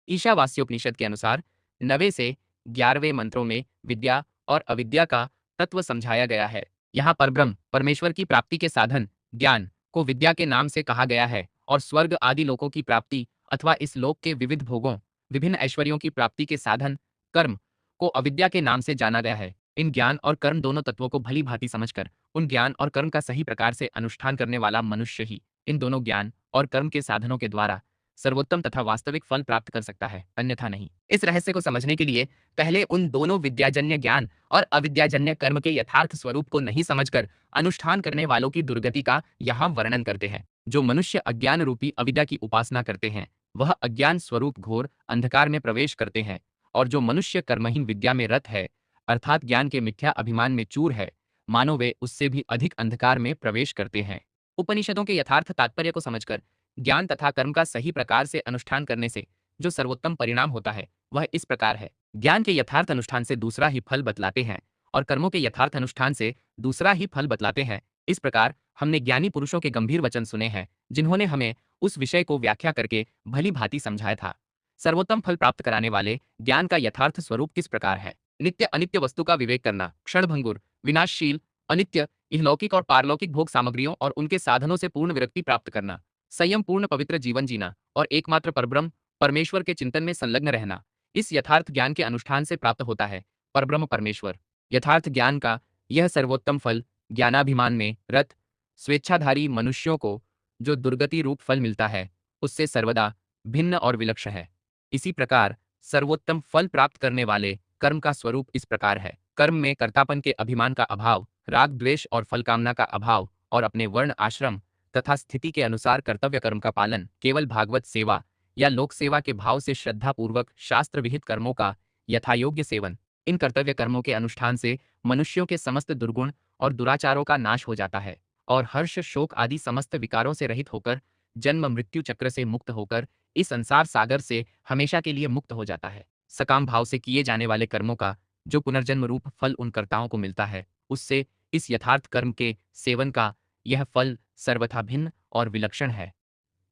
ईशावास्योपनिषद के अनुसार 9वें से 11वें मंत्रों में विद्या और अविद्या का तत्व समझाया गया है। यहाँ परब्रह्म परमेश्वर की प्राप्ति के साधन ज्ञान को विद्या के नाम से कहा गया है और स्वर्ग आदि लोकों की प्राप्ति अथवा इस लोक के विविध भोगों विभिन्न ऐश्वर्यों की प्राप्ति के साधन कर्म को अविद्या के नाम से जाना गया है। इन ज्ञान और कर्म दोनों तत्वों को भली भांति समझकर उन ज्ञान और कर्म का सही प्रकार से अनुष्ठान करने वाला मनुष्य ही इन दोनों ज्ञान और कर्म के साधनों के द्वारा सर्वोत्तम तथा वास्तविक फल प्राप्त कर सकता है, अन्यथा नहीं। इस रहस्य को समझने के लिए पहले उन दोनों विद्याजन्य ज्ञान और अविद्याजन्य कर्म के यथार्थ स्वरूप को नहीं समझकर अनुष्ठान करने वालों की दुर्गति का यहाँ वर्णन करते हैं। जो मनुष्य अज्ञान रूपी अविद्या की उपासना करते हैं वह अज्ञान स्वरूप घोर अंधकार में प्रवेश करते हैं, और जो मनुष्य कर्महीन विद्या में रत है अर्थात ज्ञान के मिथ्या अभिमान में चूर है, मानो वे उससे भी अधिक अंधकार में प्रवेश करते हैं। उपनिषदों के यथार्थ तात्पर्य को समझकर ज्ञान तथा कर्म का सही प्रकार से अनुष्ठान करने से जो सर्वोत्तम परिणाम होता है वह इस प्रकार है। ज्ञान के यथार्थ अनुष्ठान से दूसरा ही फल बतलाते हैं और कर्मों के यथार्थ अनुष्ठान से दूसरा ही फल बतलाते हैं। इस प्रकार हमने ज्ञानी पुरुषों के गंभीर वचन सुने हैं जिन्होंने हमें उस विषय को व्याख्या करके भली भांति समझाया था। सर्वोत्तम फल प्राप्त कराने वाले ज्ञान का यथार्थ स्वरूप किस प्रकार है? नित्य अनित्य वस्तु का विवेक करना, क्षणभंगुर, विनाशशील, अनित्य इहलौकिक और पारलौकिक भोग सामग्रियों और उनके साधनों से पूर्ण विरक्ति प्राप्त करना, संयम पूर्ण पवित्र जीवन जीना और एकमात्र परब्रह्म परमेश्वर के चिंतन में संलग्न रहना, इस यथार्थ ज्ञान के अनुष्ठान से प्राप्त होता है परब्रह्म परमेश्वर। यथार्थ ज्ञान का यह सर्वोत्तम फल ज्ञानाभिमान में रत स्वेच्छाधारी मनुष्यों को जो दुर्गति रूप फल मिलता है उससे सर्वदा भिन्न और विलक्षण है। इसी प्रकार सर्वोत्तम फल प्राप्त करने वाले कर्म का स्वरूप इस प्रकार है। कर्म में कर्तापन के अभिमान का अभाव, राग द्वेष और फल कामना का अभाव और अपने वर्ण आश्रम तथा स्थिति के अनुसार कर्तव्य कर्म का पालन, केवल भागवत सेवा या लोक सेवा के भाव से श्रद्धा पूर्वक शास्त्र विहित कर्मों का यथायोग्य सेवन। इन कर्तव्य कर्मों के अनुष्ठान से मनुष्यों के समस्त दुर्गुण और दुराचारों का नाश हो जाता है और हर्ष शोक आदि समस्त विकारों से रहित होकर जन्म मृत्यु चक्र से मुक्त होकर इस संसार सागर से हमेशा के लिए मुक्त हो जाता है। सकाम भाव से किए जाने वाले कर्मों का जो पुनर्जन्म रूप फल उन कर्ताओं को मिलता है उससे इस यथार्थ कर्म के सेवन का यह फल सर्वथा भिन्न और विलक्षण है।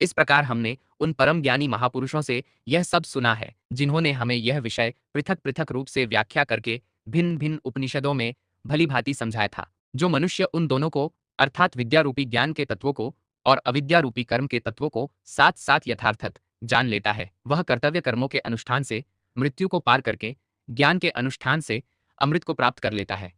इस प्रकार हमने उन परम ज्ञानी महापुरुषों से यह सब सुना है जिन्होंने हमें यह विषय पृथक पृथक रूप से व्याख्या करके भिन्न भिन्न उपनिषदों में भली भांति समझाया था। जो मनुष्य उन दोनों को अर्थात विद्या रूपी ज्ञान के तत्वों को और अविद्या रूपी कर्म के तत्वों को साथ साथ यथार्थत जान लेता है वह कर्तव्य कर्मों के अनुष्ठान से मृत्यु को पार करके ज्ञान के अनुष्ठान से अमृत को प्राप्त कर लेता है।